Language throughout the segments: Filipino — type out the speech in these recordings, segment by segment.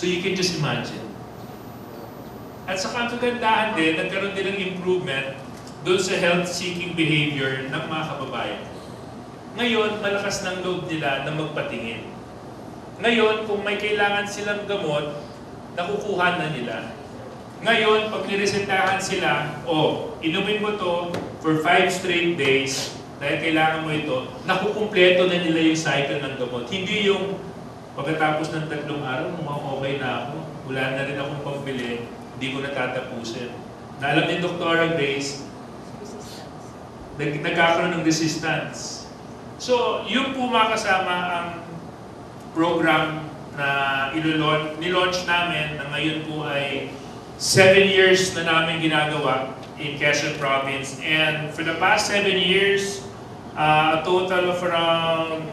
So you can just imagine. At saka ang kagandahan din, nagkaroon din ng improvement doon sa health-seeking behavior ng mga kababayan. Ngayon, malakas ng loob nila na magpatingin. Ngayon, kung may kailangan silang gamot, nakukuha na nila. Ngayon, pag niresetahan sila, inumin mo to for 5 straight days, dahil kailangan mo ito, nakukumpleto na nila yung cycle ng gamot. Hindi yung pagkatapos ng 3 araw, okay na ako, wala na rin akong pambili, hindi ko natatapusin. Na alam ni Dr. Grace, nagkakaroon ng resistance. So, yun po makasama ang program na nilaunch namin na ngayon po ay 7 years na namin ginagawa in Quezon Province. And for the past 7 years, a total of around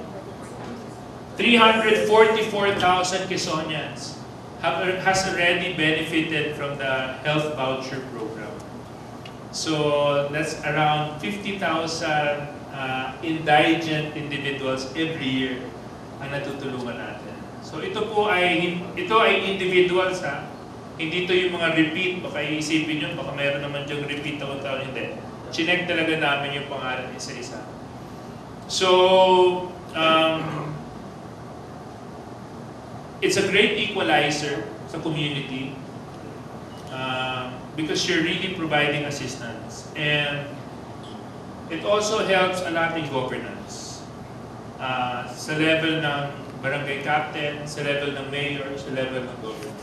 344,000 Quezonians has already benefited from the health voucher program. So that's around 50,000 indigent individuals every year ang natutulungan natin. So ito ay individuals ha. Hindi ito yung mga repeat, baka iisipin nyo, baka mayroon naman diyang repeat taon-taon, hindi. Chinek talaga namin yung pangalan isa-isa. So, it's a great equalizer sa community because you're really providing assistance. And it also helps a lot in governance. Sa level ng barangay captain, sa level ng mayor, sa level ng governor.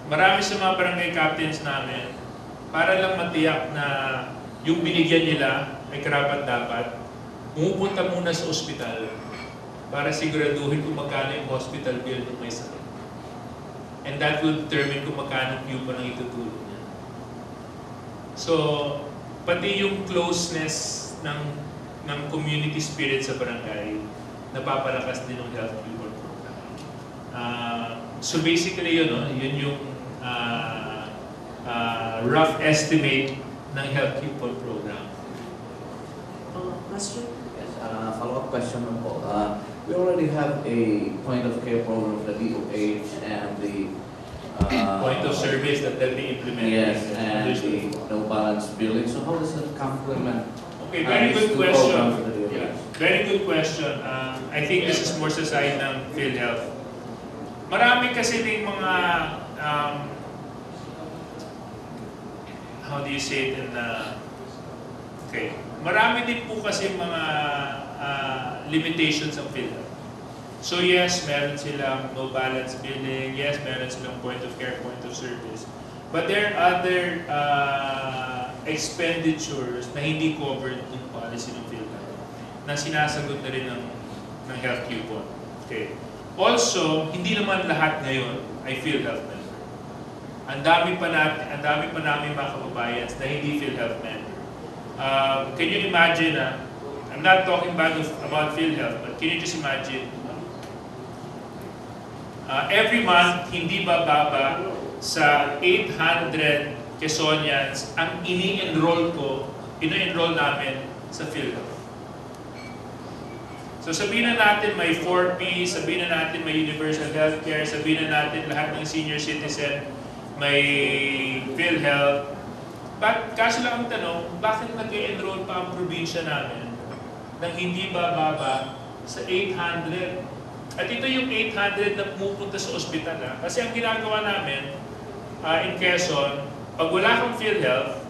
Marami sa mga barangay captains namin, para lang matiyak na yung binigyan nila ay karapat-dapat, pumupunta muna sa ospital para siguraduhin kung magkano yung hospital bill ng may sakit. And that will determine kung magkano yung pa ng itutulong niya. So, pati yung closeness ng community spirit sa barangay, napapalakas din ng health coupon program. So basically yun yung rough estimate ng health coupon program. Question? Yes, follow-up question po. We already have a point-of-care program of the DOH and the point of service that they'll be implementing. Yes, and the no-balance billing. So how does that complement? Okay, very good question. Yeah. Very good question. I think this is more sa side ng PhilHealth. Marami kasi ding mga how do you say it in okay. Marami din po kasi mga limitations ng PhilHealth. So yes, meron silang no balance billing, yes, meron silang point of care, point of service. But there are other expenditures na hindi covered ng policy ng PhilHealth na sinasagot na rin ng health coupon. Okay. Also, hindi naman lahat ngayon ay PhilHealth member. Ang dami pa namin mga kababayan na hindi PhilHealth member. Can you imagine, I'm not talking about PhilHealth, but can you just imagine, every month, hindi bababa sa 800 Quezonians ang ino-enroll namin sa PhilHealth. So sabihin na natin may 4P, sabihin na natin may universal healthcare, sabihin na natin lahat ng senior citizen may PhilHealth. Kaso lang ang tanong, bakit nag-enroll pa ang probinsya namin nang hindi bababa sa 800? At ito yung 800 na pumupunta sa ospital. Kasi ang ginagawa namin in Quezon, pag wala kang PhilHealth,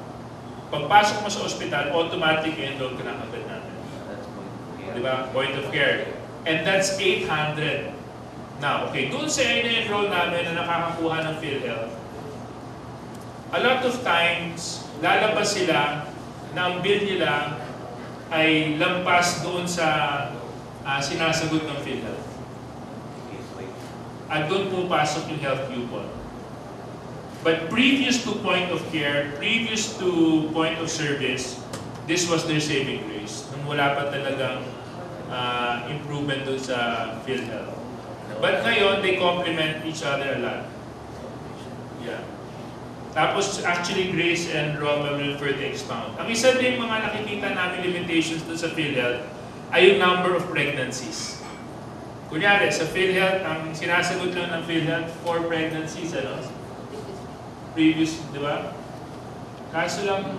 pagpasok mo sa ospital, automatic enroll ka na agad namin. Diba? Point of care. And that's 800. Now, okay, doon sa ina-enroll namin na nakakakuha ng PhilHealth, a lot of times, lalabas sila na ang bill nila ay lampas doon sa sinasagot ng PhilHealth. At doon pumapasok yung health coupon. But previous to point of care, previous to point of service, this was their saving grace. Nung wala pa talagang improvement doon sa PhilHealth. But ngayon, they complement each other a lot. Yeah. Tapos, actually, Grace and Roma will further expound. Ang isa din mga nakikita namin limitations doon sa PhilHealth ay yung number of pregnancies. Kunyari, sa PhilHealth, ang sinasagot lang ng PhilHealth for pregnancies, ano? Previous, di ba? Kaso lang,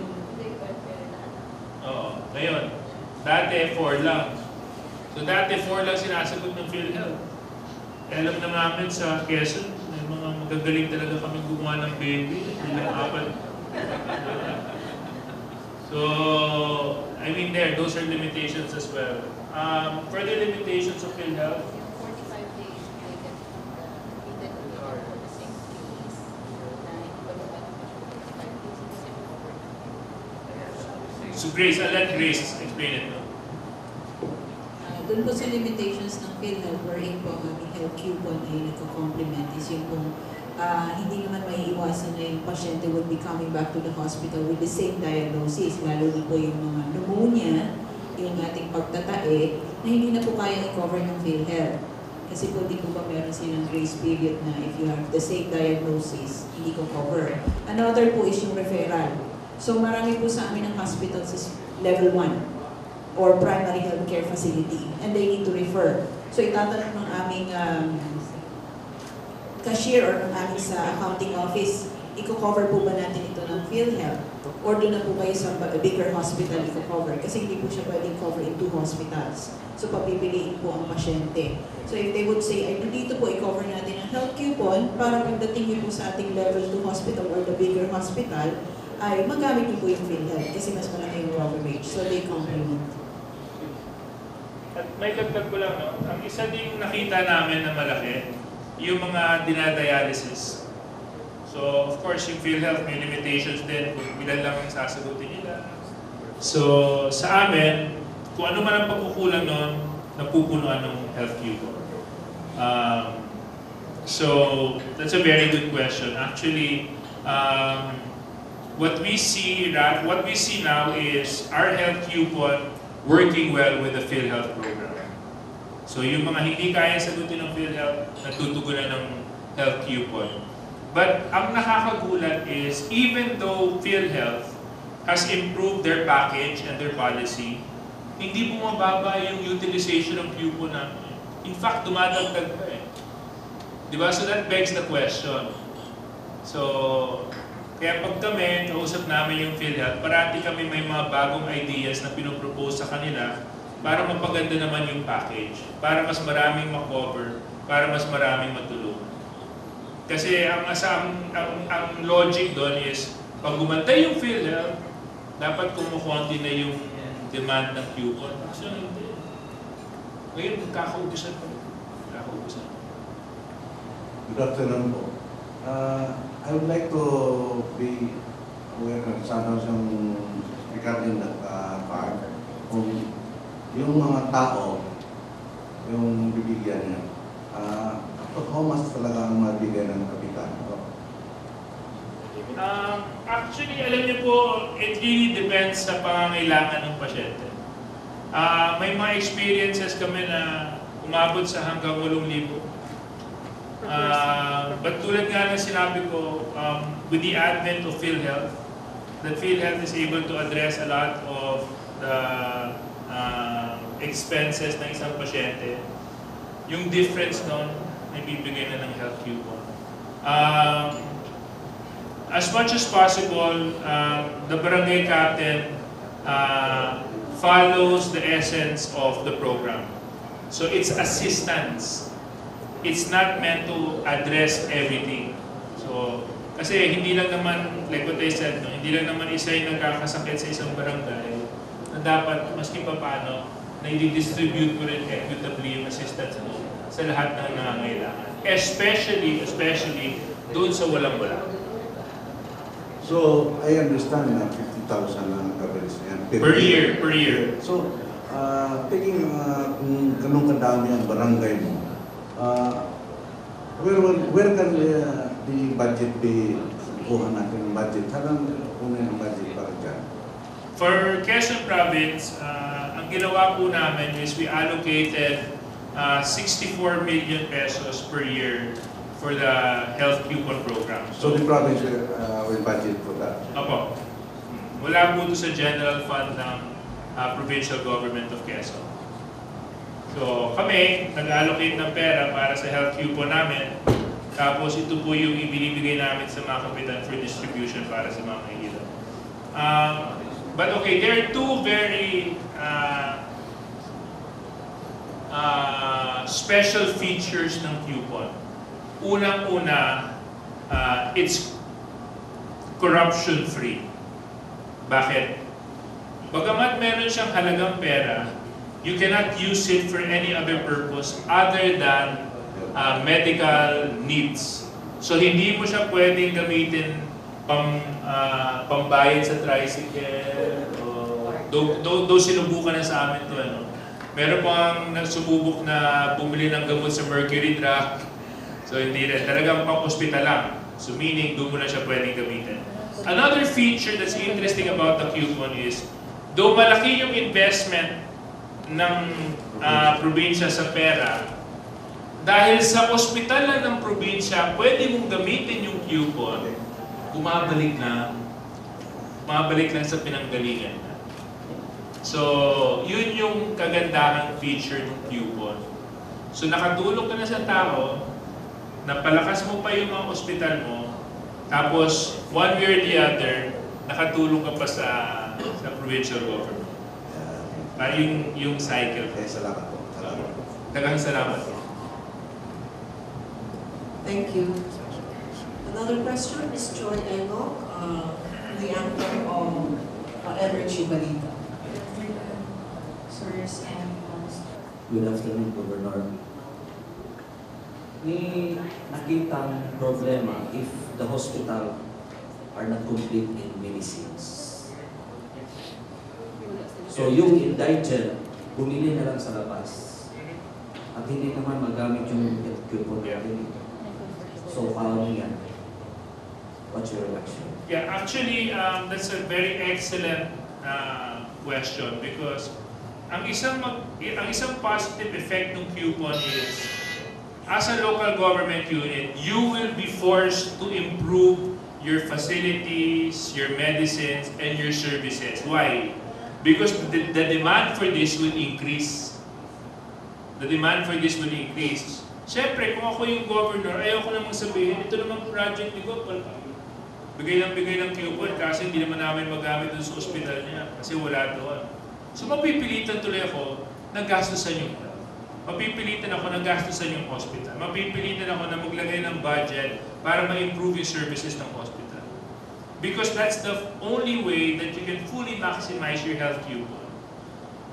oo, ngayon, dati 4 lang. So dati 4 lang sinasagot ng PhilHealth. Alam na namin sa Quezon, may mga magagaling talaga kami gumawa ng baby. Ilang 4. So, I mean those are limitations as well. Further limitations of PhilHealth. Yung 45 days, they get repeated for the same case na hindi pa naman 45 days kasi So Grace, I'll let Grace explain it. No? Doon po sa limitations ng PhilHealth, wherein po ang aming health coupon ay nagko-complement is yung kung hindi naman may iwasan na yung pasyente will be coming back to the hospital with the same diagnosis, lalo na po yung mga pneumonia, yung ating pagtatae, na hindi na po kaya i-cover ng PhilHealth. Kasi po di po ba meron silang grace period na if you have the same diagnosis, hindi ko cover. Another po is yung referral. So marami po sa amin ng hospitals is level 1 or primary healthcare facility and they need to refer. So itatanong ng aming cashier or ng aming sa accounting office, i-cover po ba natin ito ng PhilHealth? Or doon na po kayo sa bigger hospital i-cover? Kasi hindi po siya pwedeng cover in 2 hospitals. So papipiliin po ang pasyente. So if they would say, ay dito po i-cover natin ang health coupon para pagdating niyo po sa ating level 2 hospital or the bigger hospital, ay magamit niyo po yung PhilHealth kasi mas malaki yung coverage. So they complement. At may dagdag ko lang, no? Ang isa ding nakita namin na malaki, yung mga dinadialysis. So, of course, yung PhilHealth may limitations din kung ilan lang ang sasagutin nila. So, sa amin, kung ano man ang pagkukulang nun, napupunuan ng health coupon. So, that's a very good question. Actually, what we see now is our health coupon working well with the PhilHealth program. So yung mga hindi kaya sagutin ng PhilHealth, natutugunan ng health coupon. But ang nakakagulat is, even though PhilHealth has improved their package and their policy, hindi bumababa yung utilization ng coupon namin. In fact, dumadagdag pa eh. Diba? So that begs the question. So, kaya pag kami, kausap namin yung PhilHealth, parati kami may mga bagong ideas na pinopropose sa kanila para mapaganda naman yung package, para mas maraming makover, para mas maraming matulungan. Kasi ang logic doon is, pag gumantay yung PhilHealth, dapat kumukonti na yung demand ng coupon. So, hindi. Ngayon, kakaubusan pa. Kakaubusan. Good afternoon po. I would like to be aware ng sana siyang regarding that part, kung yung mga tao, yung bibigyan niya, how much talaga ang mabigay ng kapitan? Actually, alam niyo po, it really depends sa pangangailangan ng pasyente. May mga experiences kami na umabot sa hanggang 8,000. But tulad nga na sinabi ko, with the advent of PhilHealth, that PhilHealth is able to address a lot of the expenses ng isang pasyente. Yung difference nun, naibibigay na ng health coupon. As much as possible, the barangay captain follows the essence of the program. So it's assistance. It's not meant to address everything. So, kasi hindi lang naman, like what I said, no, hindi lang naman isa yung nagkakasakit sa isang barangay na dapat maski pa paano na i-distribute ko rin equitably yung assistance sa lahat ng nangangailangan. Especially doon sa walang-wala. So, I understand na 50,000 lang ang coverage niyan. Per year. So, taking kung ganun kadami ang barangay mo, where can the budget be, kuha natin ng budget? Saan kunin ang budget para dyan? For Quezon Province, ang ginawa po namin is we allocated 64 million pesos per year for the health coupon program. So the province will budget for that? Opo. Wala po ito sa general fund ng provincial government of Quezon. So kami, nag-allocate ng pera para sa health coupon namin. Tapos ito po yung ibinibigay namin sa mga kapitan for distribution para sa mga Ayuda. But okay, there are two very special features ng coupon. Unang-una, it's corruption-free. Bakit? Bagamat meron siyang halagang pera, you cannot use it for any other purpose other than medical needs. So hindi mo siya pwedeng gamitin pambayad sa tricycle. Though sinubukan na sa amin to, ano. Meron pang nagsububok na bumili ng gamot sa mercury drug. So hindi rin. Talagang pang-hospital lang. So meaning, doon mo na siya pwedeng gamitin. Another feature that's interesting about the coupon is, though malaki yung investment ng probinsya sa pera, dahil sa ospital lang ng probinsya, pwede mong gamitin yung coupon, bumabalik lang sa pinanggalingan. So, yun yung kagandahang feature ng coupon. So, nakatulong ka na sa tao, napalakas mo pa yung mga ospital mo, tapos, one way or the other, nakatulong ka pa sa provincial government. Para yung cycle. Kaya salamat po. Salamat po. Daghang salamat. Thank you. Another question, Ms. Joy Enoch, the anchor of Energy Balita. Suarez and Good afternoon, Governor. May nakitang problema if the hospital are not complete in medicines. So yung indigent, bumili na lang sa labas. At hindi naman magamit yung coupon natin. So paano yan? What's your reaction? Yeah, actually, that's a very excellent question because ang isang positive effect ng coupon is, as a local government unit, you will be forced to improve your facilities, your medicines, and your services. Why? Because the demand for this will increase. The demand for this will increase. Siyempre, kung ako yung governor, ayoko namang sabihin, ito namang project ni Gopal. Bigay ng coupon kasi hindi naman namin magamit dun sa ospital niya kasi wala doon. So mapipilitan tuloy ako na gastusan yung mapipilitan ako na gastusan yung hospital. Mapipilitan ako na maglagay ng budget para ma-improve yung services ng hospital. Because that's the only way that you can fully maximize your health coupon.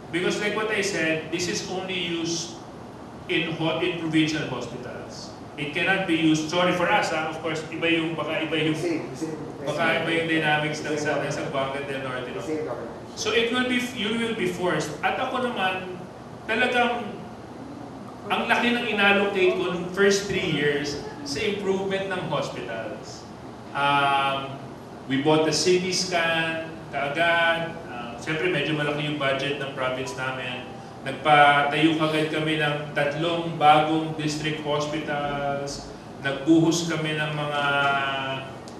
Because like what I said, this is only used in provincial hospitals. It cannot be used, sorry for us, of course, baka iba yung dynamics ng sa Barangay del Norte. No? So you will be forced. At ako naman, talagang ang laki ng inallocate ko ng first 3 years sa improvement ng hospitals. We bought the CT scan kaagad. Siyempre medyo malaki yung budget ng province namin. Nagpatayo kagad kami ng 3 bagong district hospitals. Nagbuhos kami ng mga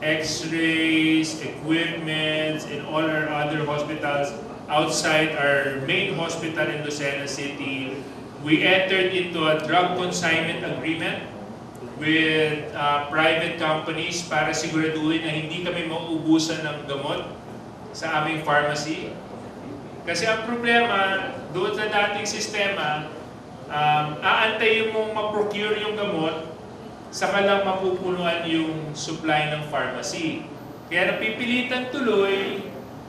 x-rays, equipment, and all our other hospitals outside our main hospital in Lucena City. We entered into a drug consignment agreement with private companies para siguraduhin na hindi kami mauubusan ng gamot sa aming pharmacy. Kasi ang problema, doon sa dating sistema, aantayin mong ma-procure yung gamot, saka lang mapupunuan yung supply ng pharmacy. Kaya napipilitan tuloy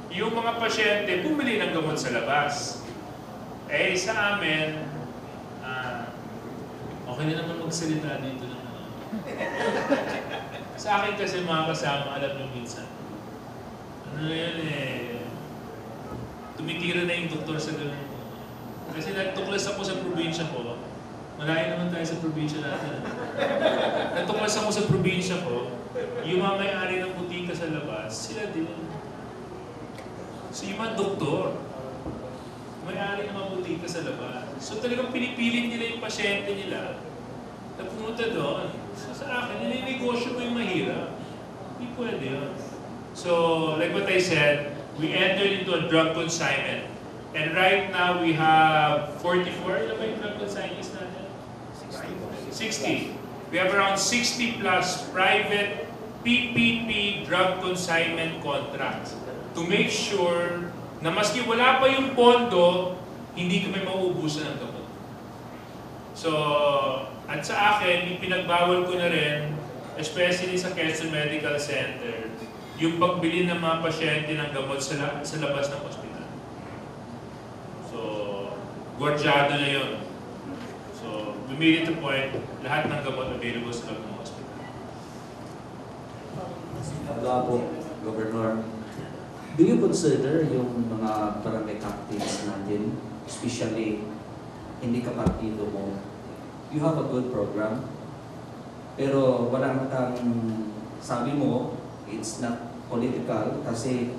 yung mga pasyente bumili ng gamot sa labas. Eh sa amin, okay na naman magsalita dito ng sa akin kasi mga kasama, alam nyo minsan, ano na yan tumitira na yung doktor sa ganun. Kasi nagtuklas ako sa probinsya ko, malayo naman tayo sa probinsya natin. Nagtuklas ako sa probinsya ko, yung mga may-ari ng butika sa labas, sila din. So yung mga doktor, may-ari ng mga butika sa labas. So talagang pinipilit nila yung pasyente nila na pumunta doon. So sa akin, nilinegosyo mo yung mahirap. Hindi pwede yun. So, like what I said, we entered into a drug consignment. And right now, we have 44, ilan ba yung drug consignees natin? 60. We have around 60 plus private PPP drug consignment contracts to make sure na maski wala pa yung pondo, hindi kami mauubusan ng gamot. So, at sa akin, ipinagbawal ko na rin, especially sa Quezon Medical Center, yung pagbili ng mga pasyente ng gamot sa labas ng ospital. So, gwardyado na yun. So, we made it a point, lahat ng gamot available sa loob ng hospital. Wala po, Governor. Do you consider yung mga barangay captains natin, especially hindi ka partido mo, you have a good program, pero wala kang sabi mo, it's not political kasi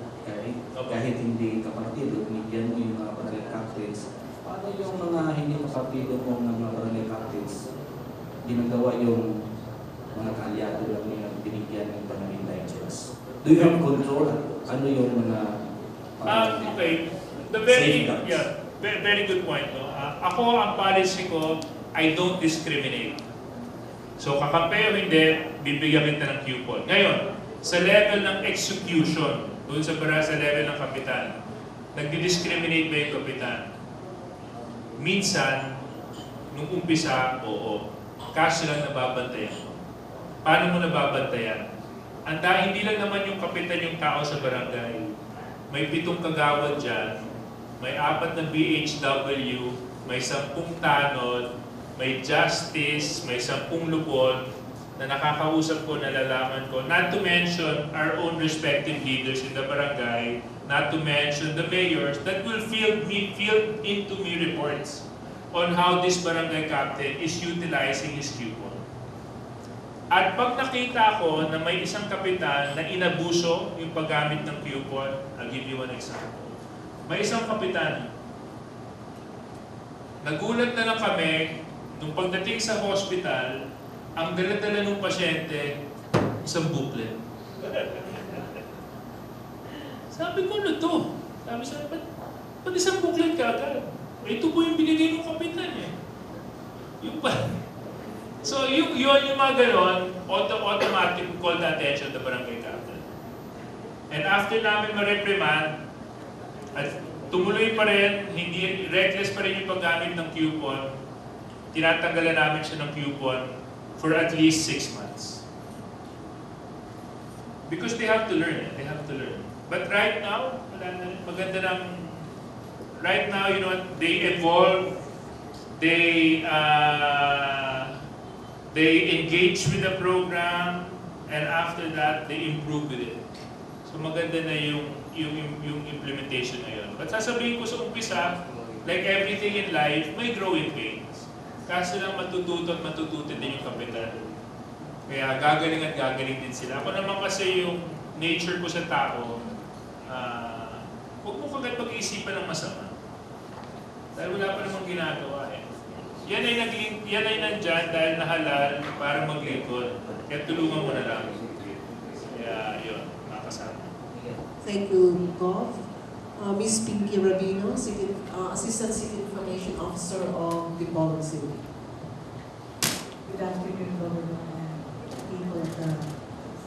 kahit hindi ka partido, binigyan mo yung mga barangay captains. Paano yung mga hindi ka partido mo ng mga barangay captains, ginagawa yung mga kaalyado lang yung binigyan ng barangay intelligence? Do you have control? Ano yung mga... Okay. Very good point. No? Ako, ang policy ko, I don't discriminate. So, kakampi o hindi, bibigyan kita ng coupon. Ngayon, sa level ng execution, doon sa level ng kapitan, nagdi-discriminate ba yung kapitan? Minsan, nung umpisa, oo. Kaso lang nababantayan. Paano mo nababantayan? Hindi lang naman yung kapitan yung tao sa barangay. May 7 kagawad dyan, may 4 na BHW, may 10 tanod, may justice, may 10 lupon na nakakausap ko, nalalaman ko. Not to mention our own respective leaders in the barangay, not to mention the mayors that will field into me reports on how this barangay captain is utilizing his coupon. At pag nakita ko na may isang kapitan na inabuso yung paggamit ng coupon, I'll give you one example. May isang kapitan, nagulat na lang kami, nung pagdating sa hospital, ang dala-dala ng pasyente, isang booklet. Sabi ko, ano to? Sabi, ba't isang booklet ka agad? Ito po yung binigay ng kapitan eh. Yung pa. So, yung mga ganon, automatic call the attention of the barangay captain. And after namin ma-reprimand, at tumuloy pa rin, hindi reckless pa rin yung paggamit ng coupon, tinatanggalan namin siya ng coupon for at least 6 months. Because they have to learn it. They have to learn. But right now, maganda ng... Right now, you know, they evolve, they engage with the program, and after that, they improve with it. So maganda na yung implementation na yun. But sasabihin ko sa umpisa, like everything in life, may growing pains. Kasi lang matututo din yung kapitan. Kaya gagaling at gagaling din sila. Ako naman kasi yung nature ko sa tao, huwag mo kagad pag-iisipan ng masama. Dahil wala pa namang ginagawa eh. Yan ay nandyan dahil nahalal para maglingkod. Kaya tulungan mo na lang. Kaya yun, makasama. Thank you, Gov. Ms. Pinky Rabino, Assistant City Information Officer of Dipolog City. Good afternoon, Governor, and people at the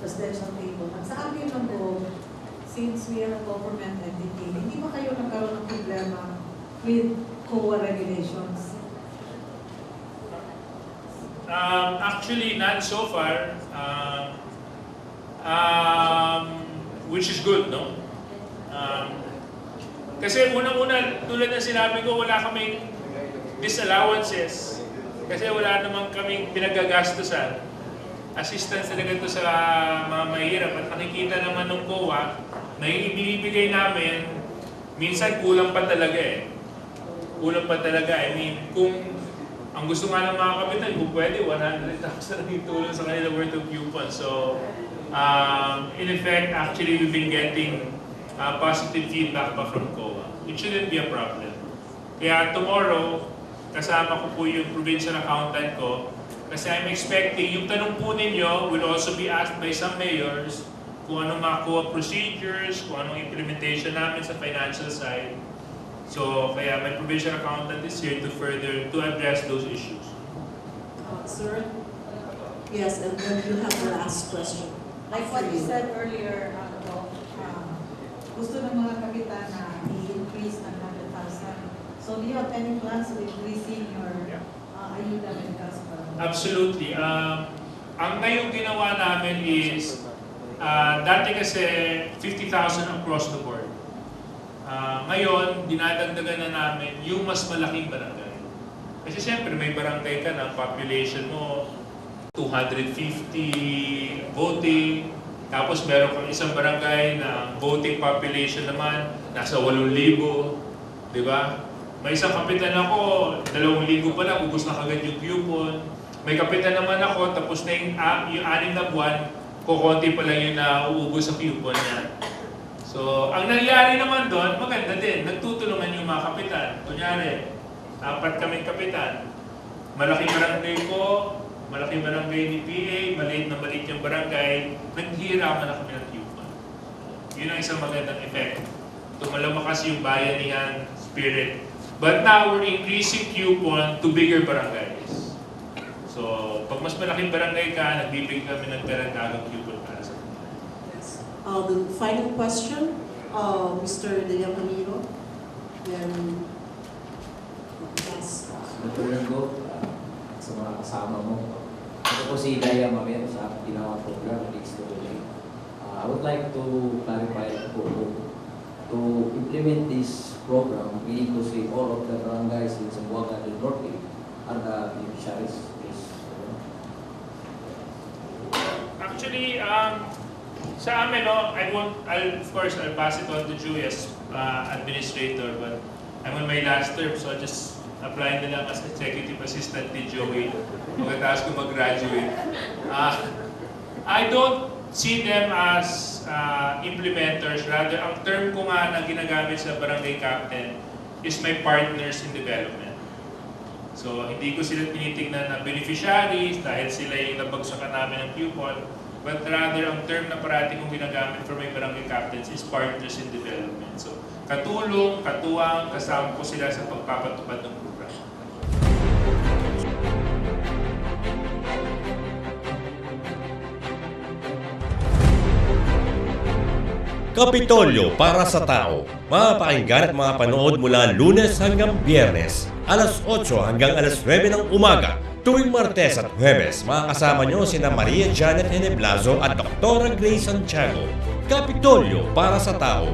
presidential table. At sa amin lang po, since we are a government entity, hindi ba kayo nagkaroon ng problema with COA regulations? Actually, not so far. Which is good, no? Kasi unang-una, tulad na sinabi ko, wala kaming disallowances. Kasi wala naman kaming pinagagastusan. Assistance talaga ito sa mga mahirap. At nakikita naman ng COA na yung ibinibigay namin, minsan kulang pa talaga eh. Kulang pa talaga. I mean, kung ang gusto nga ng mga kapitan, kung pwede, 100,000 ang itulong sa kanila worth of coupon. So, in effect, actually, we've been getting positive feedback pa from COA. It shouldn't be a problem. Kaya tomorrow, kasama ko po yung provincial accountant ko kasi I'm expecting, yung tanong po ninyo will also be asked by some mayors kung anong mga COA procedures, kung anong implementation namin sa financial side. So, kaya my provincial accountant is here to address those issues. Sir? Yes, and then you have the last question. Like what you said earlier, gusto ng mga kapitan na i-increase ng 100,000. So do you have any plans of increasing your ayuda when it comes to? Absolutely. Ang ngayong ginawa namin is, dati kasi 50,000 across the board. Ngayon, dinadagdagan na namin yung mas malaking barangay. Kasi siyempre may barangay ka na population mo 250 voting, tapos meron kang isang barangay na voting population naman nasa 8,000, di ba? May isang kapitan ako, 2,000 pa lang, ubos na kagad yung coupon. May kapitan naman ako, tapos na yung 6 na buwan, kukunti pa lang yung nauubos sa coupon niya. So, ang nangyari naman doon, maganda din. Nagtutulungan yung mga kapitan. Kunyari, 4 kaming kapitan. Malaking barangay ko, malaking barangay ni PA, maliit na maliit yung barangay, naghihirapan na kami ng coupon. Yun ang isang magandang effect. Tumalakas yung bayanihan spirit. But now, we're increasing coupon to bigger barangays. So, pag mas malaking barangay ka, nagbibigay kami ng karagdagang coupon para sa kanila. The final question, Mr. Daniel Camilo. Then, yes. Dr. Rengo, sa mga kasama mo. Ito po si Daya Mamer sa ginawa program Leads to Relate. I would like to clarify po to implement this program, meaning to say all of the barangays in Zamboanga and Norte are the beneficiaries. Actually, sa amin, no, of course, I'll pass it on to Joey as administrator, but I'm on my last term, so I'll just apply na lang as executive assistant ni Joey pagkatapos ko mag-graduate. I don't see them as implementers. Rather, ang term ko nga na ginagamit sa barangay captain is my partners in development. So, hindi ko sila tinitingnan na beneficiaries dahil sila yung nabagsakan namin ng coupon, but rather, ang term na parati kong ginagamit for my barangay captains is partners in development. So, katulong, katuwang, kasama ko sila sa pagpapatupad ng program. Kapitolyo para sa tao. Mapakinggan at mapanood mula Lunes hanggang Biyernes, alas 8 hanggang alas 9 ng umaga. Tuwing Martes at Huwebes, makakasama nyo sina Maria Janet Eneblazo at Dr. Grace Santiago. Kapitolyo para sa tao.